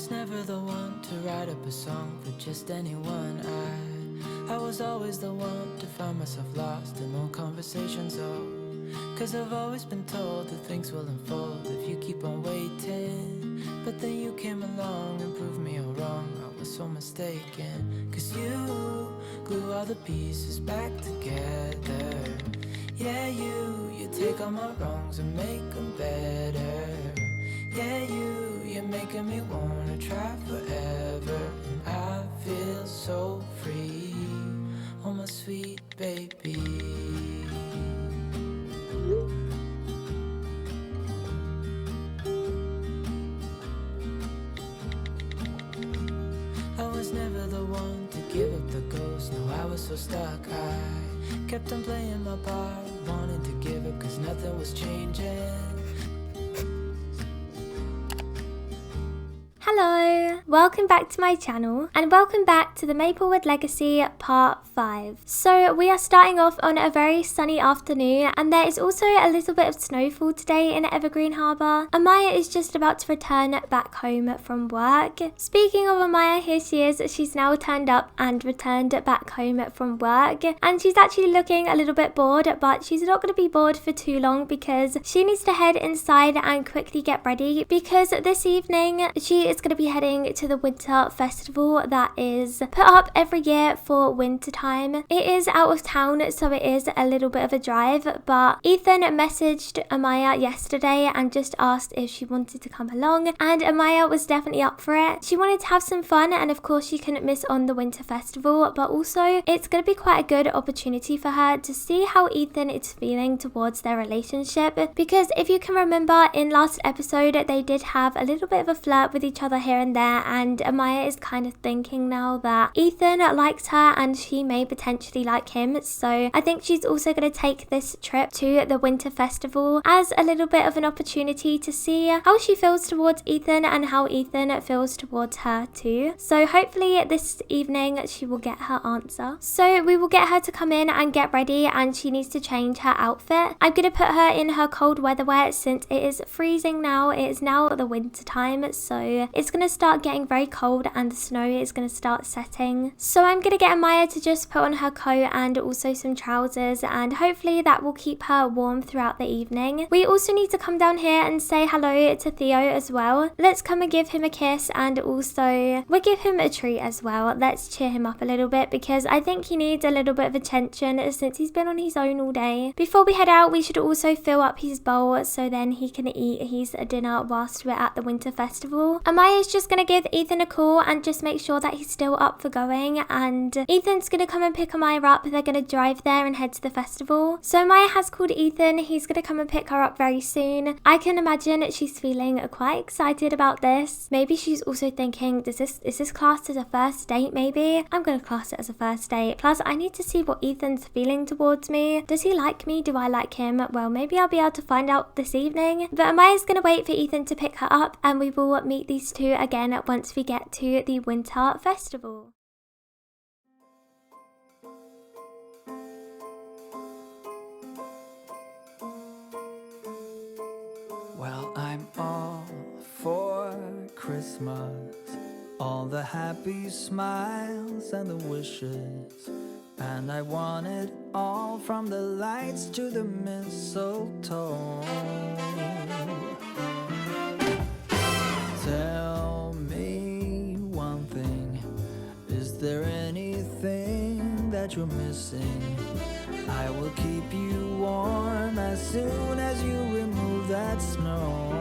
was never the one to write up a song for just anyone. I was always the one to find myself lost in long conversations. Cause I've always been told that things will unfold if you keep on waiting. But then you came along and proved me all wrong. I was so mistaken. Cause you glue all the pieces back together. Yeah, you take all my wrongs and make them better. Yeah, you're making me wanna try forever. And I feel so free, oh my sweet baby. I was never the one to give up the ghost. No, I was so stuck. I kept on playing my part, wanted to give up cause nothing was changing. Hello, welcome back to my channel and welcome back to the Maplewood Legacy Part 5. So we are starting off on a very sunny afternoon and there is also a little bit of snowfall today in Evergreen Harbour. Amaya is just about to return back home from work. Speaking of Amaya, here she is. She's now turned up and returned back home from work and she's actually looking a little bit bored, but she's not going to be bored for too long because she needs to head inside and quickly get ready because this evening she is going to be heading to the winter festival that is put up every year for winter time. It is out of town, so it is a little bit of a drive, but Ethan messaged Amaya yesterday and just asked if she wanted to come along, and Amaya was definitely up for it. She wanted to have some fun, and of course she couldn't miss on the winter festival, but also it's going to be quite a good opportunity for her to see how Ethan is feeling towards their relationship, because if you can remember in last episode they did have a little bit of a flirt with each other here and there, and Amaya is kind of thinking now that Ethan likes her and she may potentially like him. So I think she's also going to take this trip to the winter festival as a little bit of an opportunity to see how she feels towards Ethan and how Ethan feels towards her too. So hopefully this evening she will get her answer. So we will get her to come in and get ready, and she needs to change her outfit. I'm going to put her in her cold weather wear since it is freezing now. It is now the winter time, so it's going to start getting very cold and the snow is going to start setting. So I'm going to get Amaya to just put on her coat and also some trousers, and hopefully that will keep her warm throughout the evening. We also need to come down here and say hello to Theo as well. Let's come and give him a kiss, and also we'll give him a treat as well. Let's cheer him up a little bit because I think he needs a little bit of attention since he's been on his own all day. Before we head out, we should also fill up his bowl so then he can eat his dinner whilst we're at the winter festival. Amaya is just going to give Ethan a call and just make sure that he's still up for going, and Ethan's going to come and pick Amaya up. They're going to drive there and head to the festival. So Amaya has called Ethan. He's going to come and pick her up very soon. I can imagine she's feeling quite excited about this. Maybe she's also thinking, is this classed as a first date maybe? I'm going to class it as a first date. Plus I need to see what Ethan's feeling towards me. Does he like me? Do I like him? Well, maybe I'll be able to find out this evening. But Amaya's going to wait for Ethan to pick her up, and we will meet these two again once we get to the winter festival. Well, I'm all for Christmas, all the happy smiles and the wishes, and I want it all from the lights to the mistletoe. Tell me one thing, is there anything that you're missing? I will keep you warm as soon as you remove that snow.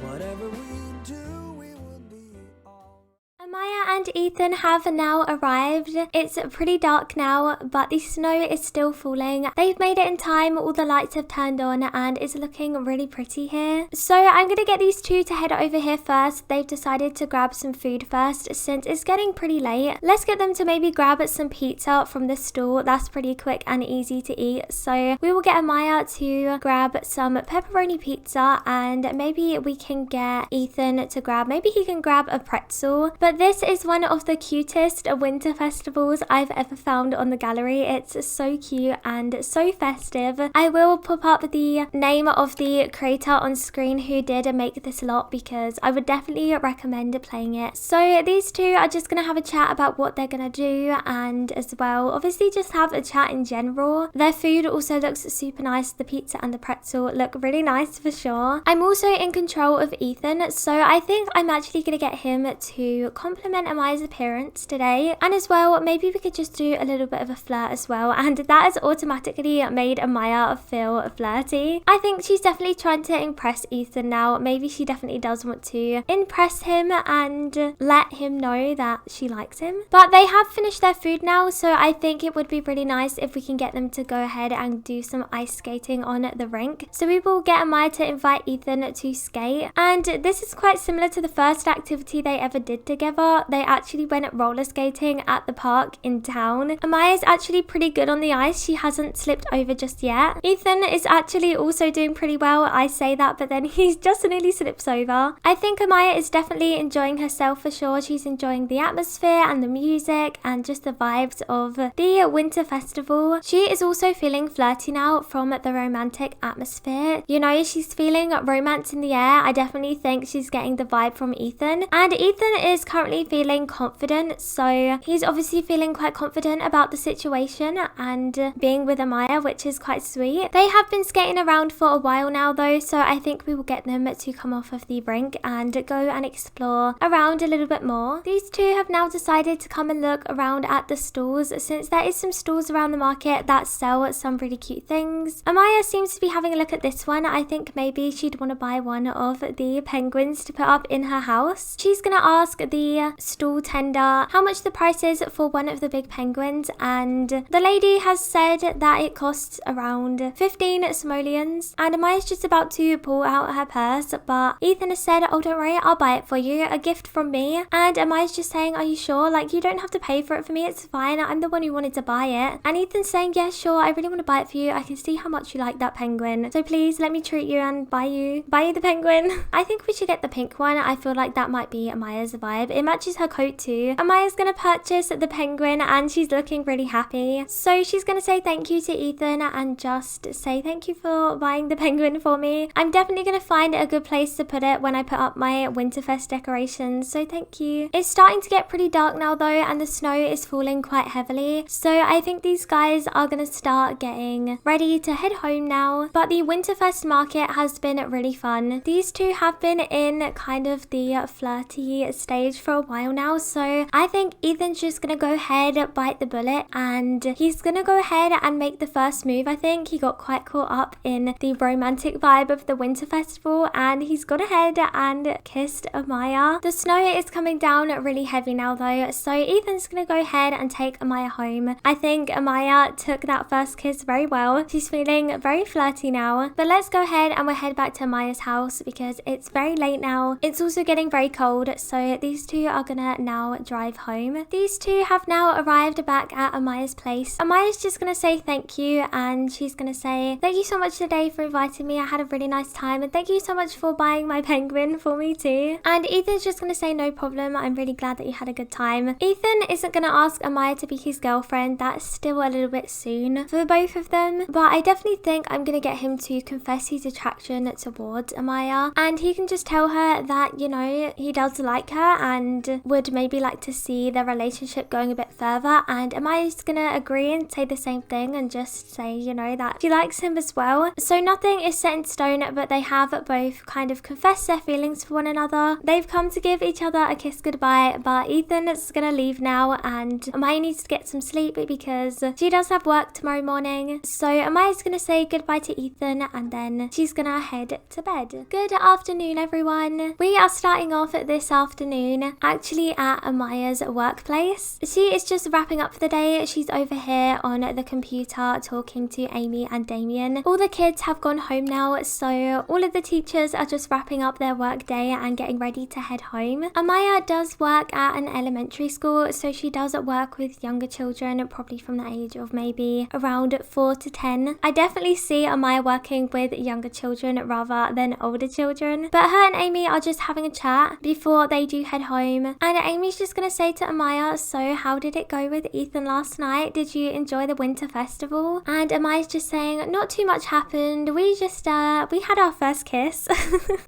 Whatever we do, we will be all. Amaya and Ethan have now arrived. It's pretty dark now, but the snow is still falling. They've made it in time, all the lights have turned on, and it's looking really pretty here. So I'm going to get these two to head over here first. They've decided to grab some food first since it's getting pretty late. Let's get them to maybe grab some pizza from the store. That's pretty quick and easy to eat. So we will get Amaya to grab some pepperoni pizza, and maybe we can get Ethan to grab, maybe he can grab a pretzel. But this is one one of the cutest winter festivals I've ever found on the gallery. It's so cute and so festive. I will pop up the name of the creator on screen who did make this lot because I would definitely recommend playing it. So these two are just gonna have a chat about what they're gonna do, and as well obviously just have a chat in general. Their food also looks super nice. The pizza and the pretzel look really nice for sure. I'm also in control of Ethan, so I think I'm actually gonna get him to compliment Amaya's appearance today, and as well maybe we could just do a little bit of a flirt as well, and that has automatically made Amaya feel flirty. I think she's definitely trying to impress Ethan now. Maybe she definitely does want to impress him and let him know that she likes him. But they have finished their food now, so I think it would be really nice if we can get them to go ahead and do some ice skating on the rink. So we will get Amaya to invite Ethan to skate, and this is quite similar to the first activity they ever did together. They actually went roller skating at the park in town. Amaya is actually pretty good on the ice. She hasn't slipped over just yet. Ethan is actually also doing pretty well. I say that, but then he just nearly slips over. I think Amaya is definitely enjoying herself for sure. She's enjoying the atmosphere and the music and just the vibes of the winter festival. She is also feeling flirty now from the romantic atmosphere. You know, she's feeling romance in the air. I definitely think she's getting the vibe from Ethan, and Ethan is currently feeling confident, so he's obviously feeling quite confident about the situation and being with Amaya, which is quite sweet. They have been skating around for a while now though, so I think we will get them to come off of the rink and go and explore around a little bit more. These two have now decided to come and look around at the stalls, since there is some stalls around the market that sell some really cute things. Amaya seems to be having a look at this one. I think maybe she'd want to buy one of the penguins to put up in her house. She's gonna ask the stall tender how much the price is for one of the big penguins, and the lady has said that it costs around 15 simoleons, and Amaya's just about to pull out her purse, but Ethan has said, oh don't worry, I'll buy it for you, a gift from me. And Amaya's just saying, are you sure? Like, you don't have to pay for it for me, it's fine, I'm the one who wanted to buy it. And Ethan's saying, yeah sure, I really want to buy it for you, I can see how much you like that penguin, so please let me treat you and buy you the penguin. I think we should get the pink one. I feel like that might be Amaya's vibe. It matches her coat too. Amaya's gonna purchase the penguin and she's looking really happy, so she's gonna say thank you to Ethan and just say thank you for buying the penguin for me. I'm definitely gonna find a good place to put it when I put up my Winterfest decorations, so thank you. It's starting to get pretty dark now though, and the snow is falling quite heavily, so I think these guys are gonna start getting ready to head home now. But the Winterfest market has been really fun. These two have been in kind of the flirty stage for a while now, so I think Ethan's just gonna go ahead, bite the bullet, and he's gonna go ahead and make the first move. I think he got quite caught up in the romantic vibe of the winter festival, and he's gone ahead and kissed Amaya. The snow is coming down really heavy now though, so Ethan's gonna go ahead and take Amaya home. I think Amaya took that first kiss very well. She's feeling very flirty now, but let's go ahead and we'll head back to Amaya's house because it's very late now. It's also getting very cold, so these two are gonna now drive home. These two have now arrived back at Amaya's place. Amaya's just gonna say thank you, and she's gonna say thank you so much today for inviting me. I had a really nice time, and thank you so much for buying my penguin for me too. And Ethan's just gonna say no problem, I'm really glad that you had a good time. Ethan isn't gonna ask Amaya to be his girlfriend. That's still a little bit soon for both of them, but I definitely think I'm gonna get him to confess his attraction towards Amaya, and he can just tell her that, you know, he does like her and would maybe like to see their relationship going a bit further. And Amaya's gonna agree and say the same thing and just say, you know, that she likes him as well. So nothing is set in stone, but they have both kind of confessed their feelings for one another. They've come to give each other a kiss goodbye, but Ethan is gonna leave now, and Amaya needs to get some sleep because she does have work tomorrow morning. So Amaya's gonna say goodbye to Ethan, and then she's gonna head to bed. Good afternoon everyone. We are starting off this afternoon actually at Amaya's workplace. She is just wrapping up for the day. She's over here on the computer talking to Amy and Damien. All the kids have gone home now, so all of the teachers are just wrapping up their work day and getting ready to head home. Amaya does work at an elementary school, so she does work with younger children, probably from the age of maybe around 4 to 10. I definitely see Amaya working with younger children rather than older children, but her and Amy are just having a chat before they do head home. And Amy's just gonna say to Amaya, so how did it go with Ethan last night? Did you enjoy the winter festival? And Amaya's just saying, not too much happened. We had our first kiss.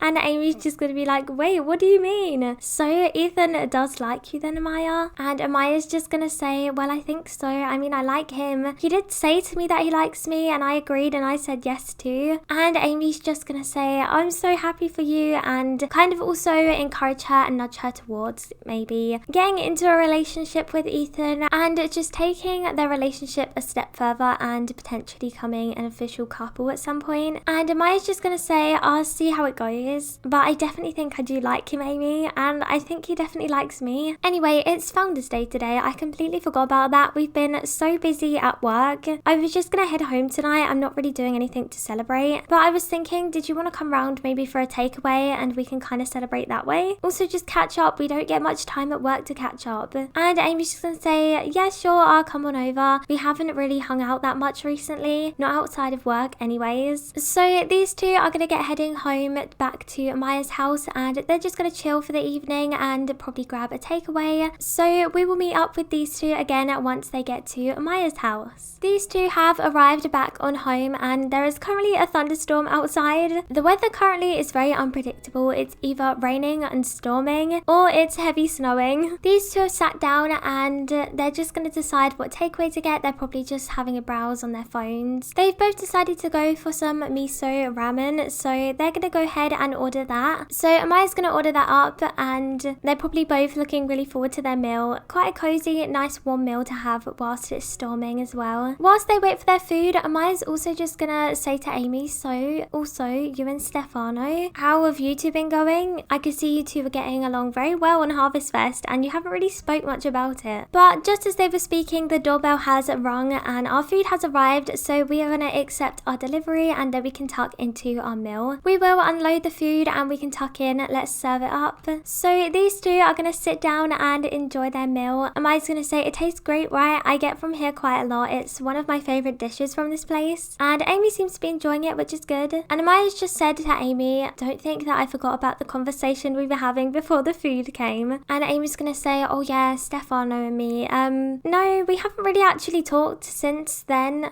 And Amy's just gonna be like, wait, what do you mean? So Ethan does like you then, Amaya? And Amaya's just gonna say, well, I think so. I mean, I like him. He did say to me that he likes me, and I agreed, and I said yes too. And Amy's just gonna say, I'm so happy for you, and kind of also encourage her and nudge her towards maybe getting into a relationship with Ethan and just taking their relationship a step further and potentially becoming an official couple at some point. And Amaya's just gonna say, I'll see how it goes, but I definitely think I do like him, Amy, and I think he definitely likes me. Anyway, it's Founders Day today. I completely forgot about that. We've been so busy at work. I was just gonna head home tonight. I'm not really doing anything to celebrate, but I was thinking, did you want to come round maybe for a takeaway and we can kind of celebrate that way? Also, just catch up. We don't get much time at work to catch up. And Amy's just gonna say, yeah, sure, I'll come on over. We haven't really hung out that much recently, not outside of work anyways. So these two are gonna get heading home back to Amaya's house, and they're just gonna chill for the evening and probably grab a takeaway. So we will meet up with these two again once they get to Amaya's house. These two have arrived back on home, and there is currently a thunderstorm outside. The weather currently is very unpredictable. It's either raining and storming or it's heavy snowing. These two have sat down and they're just going to decide what takeaway to get. They're probably just having a browse on their phones. They've both decided to go for some miso ramen, so they're going to go ahead and order that. So Amaya's going to order that up, and they're probably both looking really forward to their meal. Quite a cozy, nice warm meal to have whilst it's storming as well. Whilst they wait for their food, Amaya's also just going to say to Amy, so also you and Stefano, how have you two been going? I could see you two were getting along very well on Harvest Fest, and you haven't really spoke much about it. But just as they were speaking, the doorbell has rung and our food has arrived, so we are going to accept our delivery and then we can tuck into our meal. We will unload the food and we can tuck in. Let's serve it up. So these two are going to sit down and enjoy their meal. Amaya's going to say, it tastes great, right? I get from here quite a lot. It's one of my favorite dishes from this place. And Amy seems to be enjoying it, which is good. And Amaya's just said to Amy, don't think that I forgot about the conversation we were having before the food came. And Amy's going to say, oh yeah, Stefano and me. No, we haven't really actually talked since then.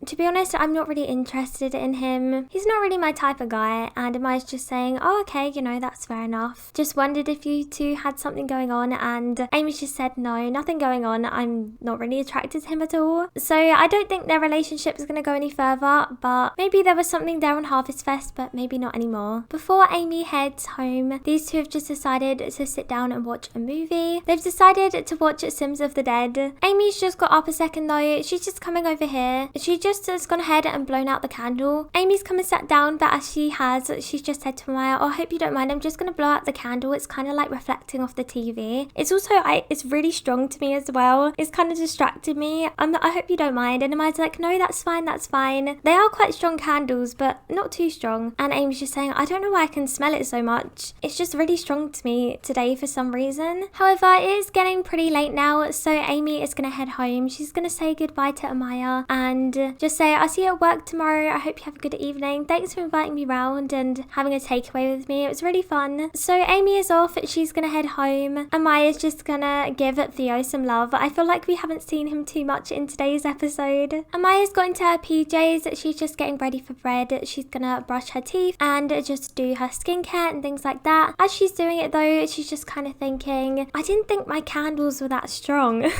To be honest, I'm not really interested in him. He's not really my type of guy. And Amaya's just saying, oh, okay, you know, that's fair enough. Just wondered if you two had something going on. And Amy's just said, no, nothing going on. I'm not really attracted to him at all. So I don't think their relationship is going to go any further, but maybe there was something there on Harvest Fest, but maybe not anymore. Before Amy heads home, these two have just decided to sit down and watch a movie. They've decided to watch Sims of the Dead. Amy's just got up a second though. She's just coming over here. She just has gone ahead and blown out the candle. Amy's come and sat down, but as she has, she's just said to Amaya, oh, I hope you don't mind. I'm just going to blow out the candle. It's kind of like reflecting off the TV. It's also, it's really strong to me as well. It's kind of distracted me. I hope you don't mind. And Amaya's like, no, that's fine, that's fine. They are quite strong candles, but not too strong. And Amy's just saying, I don't know why I can smell it so much. It's just really strong to me today for some reason. However, it is getting pretty late now, so Amy is going to head home. She's going to say goodbye to Amaya and just say, I'll see you at work tomorrow. I hope you have a good evening. Thanks for inviting me round and having a takeaway with me. It was really fun. So Amy is off. She's going to head home. Amaya's just going to give Theo some love. I feel like we haven't seen him too much in today's episode. Amaya's got into her PJs. She's just getting ready for bed. She's going to brush her teeth and just do her skincare and things like that. As she's doing it though, she's just kind of thinking, I didn't think my candles were that strong.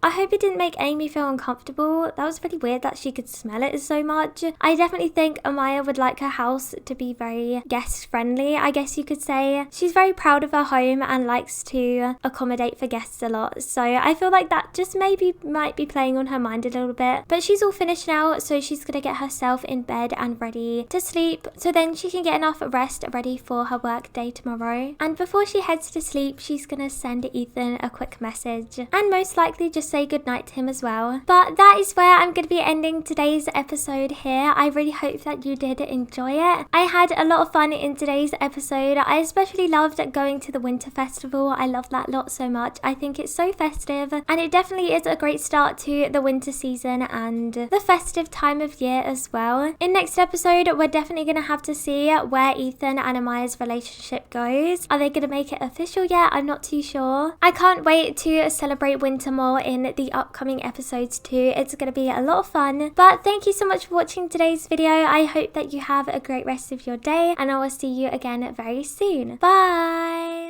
I hope it didn't make Amy feel uncomfortable. That was really weird that she could smell it so much. I definitely think Amaya would like her house to be very guest friendly, I guess you could say. She's very proud of her home and likes to accommodate for guests a lot. So I feel like that just maybe might be playing on her mind a little bit. But she's all finished now, so she's going to get herself in bed and ready to sleep. So then she can get enough rest ready for her work day tomorrow. And before she heads to sleep, she's going to send Ethan a quick message and most likely just say goodnight to him as well. But that is where I'm going to be ending today's episode here. I really hope that you did enjoy it. I had a lot of fun in today's episode. I especially loved going to the winter festival. I love that lot so much. I think it's so festive and it definitely is a great start to the winter season and the festive time of year as well. In next episode, we're definitely going to have to see where Ethan and Amaya's relationship goes. Are they going to make it official yet? I'm not too sure. I can't wait to celebrate winter more in the upcoming episodes too. It's going to be a lot of fun. But thank you so much for watching today's video. I hope that you have a great rest of your day, and I will see you again very soon. Bye!